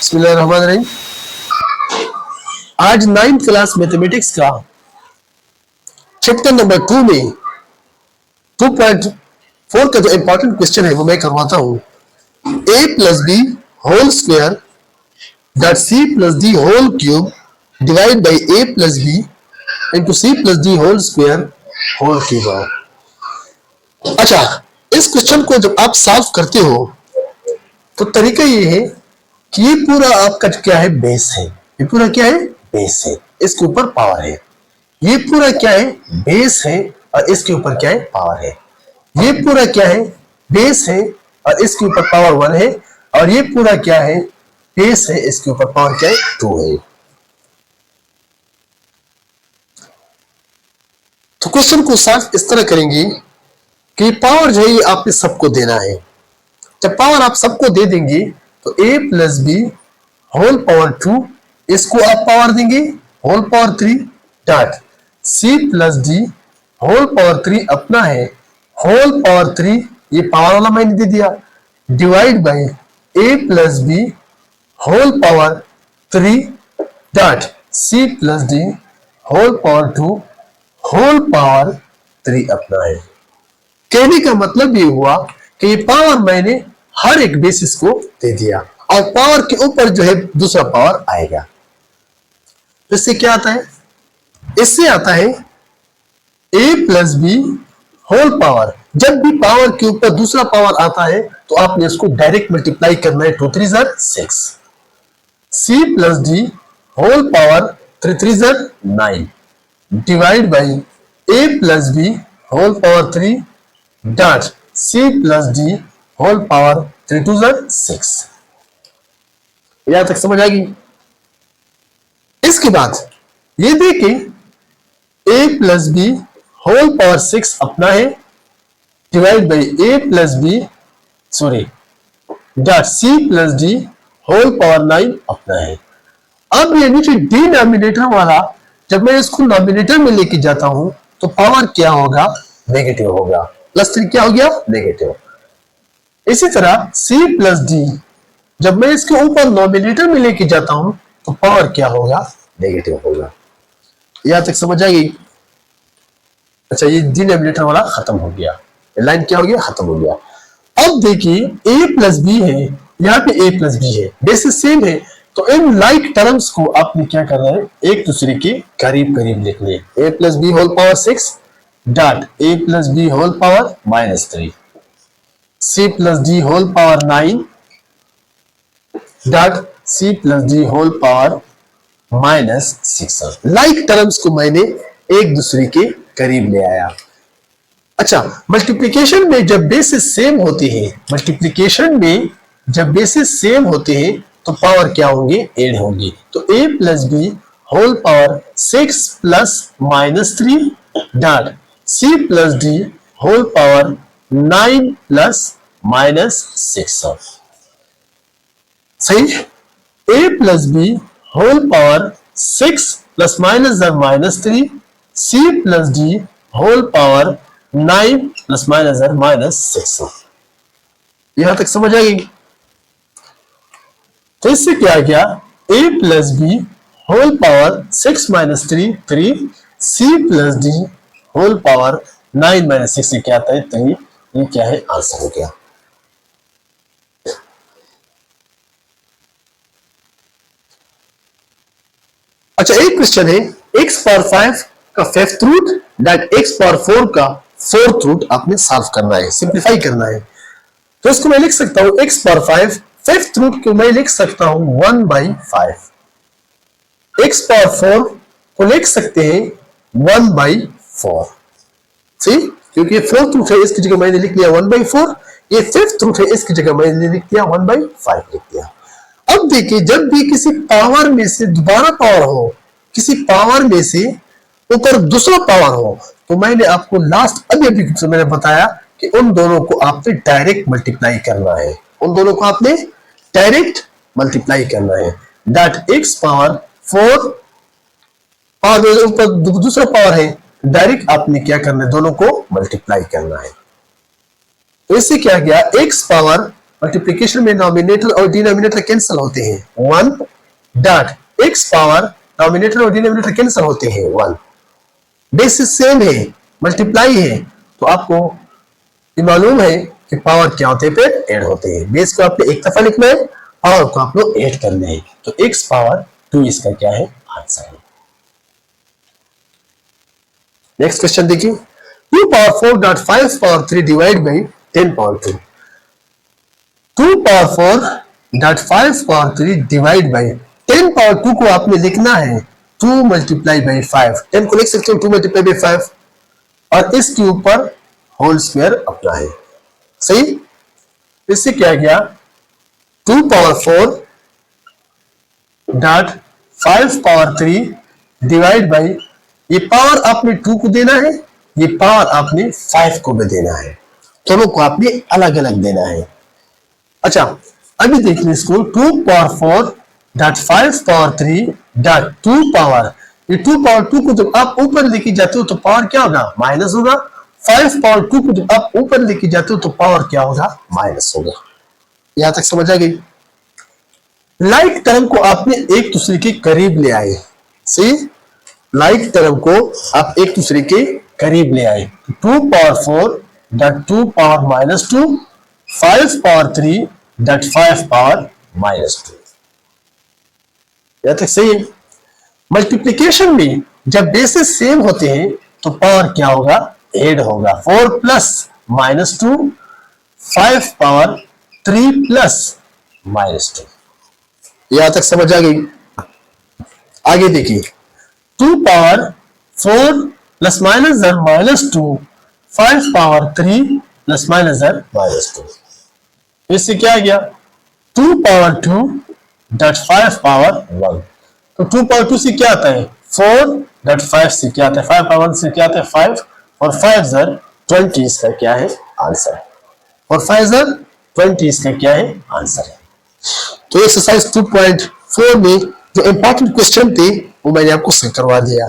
बिस्मिल्लाहिर्रहमानिर्रहीम। आज 9th class mathematics का चैप्टर नंबर 2 में 2.4 का जो इंपॉर्टेंट क्वेश्चन है वो मैं करवाता हूं। a plus B whole square dot C plus D whole cube divide by a plus B into C plus D whole square whole cube. अच्छा, इस क्वेश्चन को जब आप सॉल्व करते हो तो तरीका ये है कि ये पूरा आपका क्या है, बेस है। ये पूरा क्या है, बेस है, इसके ऊपर पावर है। ये पूरा क्या है, बेस है और इसके ऊपर क्या है, पावर है। ये पूरा क्या है, बेस है और इसके ऊपर पावर 1 है। और ये पूरा क्या है, बेस है, इसके ऊपर पावर क्या है, 2 है। तो क्वेश्चन को सॉल्व इस तरह करेंगे कि पावर जो है ये आपने सबको देना है। जब पावर आप सबको दे देंगे तो a plus B whole power 2, इसको आप पावर देंगे whole power 3 dot c plus D whole power 3 अपना है होल पावर 3, ये पावर वाला मैंने दे दिया, divide by a plus B whole power 3 dot c plus D whole power 2 whole power 3 अपना है। कहने का मतलब ये हुआ कि ये पावर मैंने हर एक बेसिस को दे दिया और पावर के ऊपर जो है दूसरा पावर आएगा। तो इससे क्या आता है, इससे आता है a plus B whole power. जब भी पावर के ऊपर दूसरा पावर आता है तो आपने इसको डायरेक्ट मल्टीप्लाई करना है, 2 3 6, c plus D whole power 3 3 9 divide by a plus B whole power 3 dot c plus D whole power 3 2 6। यहां तक समझ आ गई। इसके बाद ये देखें a plus B whole power 6 अपना है divide by a plus B dot c plus D whole power 9 अपना है। अब ये नीचे डिनोमिनेटर वाला जब मैं इसको नॉमिनेटर में लेके जाता हूं तो पावर क्या होगा, नेगेटिव होगा। प्लस 3 क्या हो गया, नेगेटिव। इसी तरह c प्लस डी जब मैं इसके ऊपर नॉमिनेटर में लेके जाता हूं तो पावर क्या होगा, नेगेटिव होगा। यहां तक समझ आ गई। अच्छा, ये डिनोमिनेटर वाला खत्म हो गया, लाइन क्या हो गया, खत्म हो गया। अब देखिए a प्लस बी है, यहाँ पे a प्लस बी है, बेसिस सेम है, तो इन लाइक टर्म्स को आपने क्या करना है, एक दूसरे के करीब करीब लिखने। a plus B whole power 6 dot a plus B whole power -3, c plus D whole power 9 dot c plus D whole power -6। Like terms को मैंने एक दूसरे के करीब ले आया। अच्छा, मल्टीप्लिकेशन में जब बेसिस सेम होते हैं, मल्टीप्लिकेशन में जब बेसिस सेम होते हैं तो पावर क्या होंगे, ऐड होंगे। तो a plus B whole power 6 plus -3 dot c plus D whole power 9 plus -6। सही। a plus B whole power 6 plus -3 c plus D whole power 9 plus -6। यहां तक समझ आ गई। तो इससे क्या गया, a plus B whole power 6 -3 3 c plus D whole power 9 -6 से क्या आता है, तो ये क्या है, आंसर हो गया। अच्छा, एक क्वेश्चन है x पावर 5 का 5th root dot x power 4 का 4th रूट आपने सॉल्व करना है, सिंपलीफाई करना है। तो इसको मैं लिख सकता हूं x पावर 5 5th रूट को मैं लिख सकता हूं 1/5। x पावर 4 को लिख सकते हैं 1/4। सी, क्योंकि ये 4th रूट है, इसकी जगह मैंने लिख लिया 1/4। ये 5th रूट है, इसकी जगह मैंने लिख दिया 1/5 लिख दिया। अब देखिए, जब भी किसी पावर में से दोबारा पावर हो, किसी पावर में से ऊपर दूसरा पावर हो, तो मैंने आपको लास्ट अभी मैंने बताया कि उन दोनों को आपने डायरेक्ट मल्टीप्लाई करना है। उन दोनों को आपने डायरेक्ट मल्टीप्लाई करना है। डॉट x पावर 4 और ऊपर दूसरा पावर है, डायरेक्ट आपने क्या करना है, दोनों को मल्टीप्लाई करना है। तो इससे क्या गया, x पावर मल्टीप्लिकेशन में नॉमिनेटर और डिनोमिनेटर कैंसिल होते हैं, 1 डॉट एक्स पावर नॉमिनेटर और डिनोमिनेटर कैंसिल होते हैं 1, बेसिस सेम है, मल्टीप्लाई है, तो आपको ये मालूम है कि पावर क्या होते हैं, फिर ऐड होते हैं। बेस को आपने एक दफा लिखना है, पावर को आप लोग ऐड करना है, तो x पावर 2 इसका क्या है, आंसर है। नेक्स्ट क्वेश्चन देखिए, 2 power 4 dot 5 power 3 divide by 10 power 2। 2 power 4 dot 5 power 3 divide by 10 power 2 को आपने लिखना है 2 मल्टीप्लाई बाई 5। 10 को लिख सकते हो 2 मल्टीप्लाई बाई 5 और इसके ऊपर होल स्क्वायर अपना है, सही। इससे क्या गया, 2 power 4 dot 5 power 3 divide by, ये पावर आपने 2 को देना है, ये पावर आपने 5 को भी देना है, दोनों को आपने अलग अलग देना है। अच्छा अभी देख लें इसको, 2 power 4 dot 5 power 3 dot 2 power, ये 2 पावर 2 को जब आप ऊपर लेके जाते हो तो पावर क्या होगा, माइनस होगा। 5 पावर 2 को जब आप ऊपर लेके जाते हो तो पावर क्या होगा, माइनस होगा। यहां तक समझ आ गई। लाइक टर्म को आपने एक दूसरे के करीब ले आए, सही, लाइक टर्म को आप एक दूसरे के करीब ले आए। 2 power 4 dot 2 power minus 2, 5 power 3 dot 5 power minus 2। यहां तक सही है। मल्टीप्लीकेशन में जब बेसिस सेम होते हैं तो पावर क्या होगा, ऐड होगा। 4 plus minus 2, 5 power 3 plus minus 2। यहां तक समझ आ गई। आगे देखिए, 2 power 4 plus minus z minus 2, 5 power 3 plus minus z minus 2। इससे क्या आ गया, 2 पावर 2 डॉट 5 पावर 1। तो 2 पावर 2 से क्या आता है, 4 डॉट 5 से क्या आता है, 5 पावर 1 से क्या आता है, 5 और 5 जर 20 इसका क्या है, आंसर है। और 5 जर 20 इसका क्या है, आंसर है। तो एक्सरसाइज 2.4 में जो इंपॉर्टेंट क्वेश्चन थे वो मैंने आपको करवा दिया।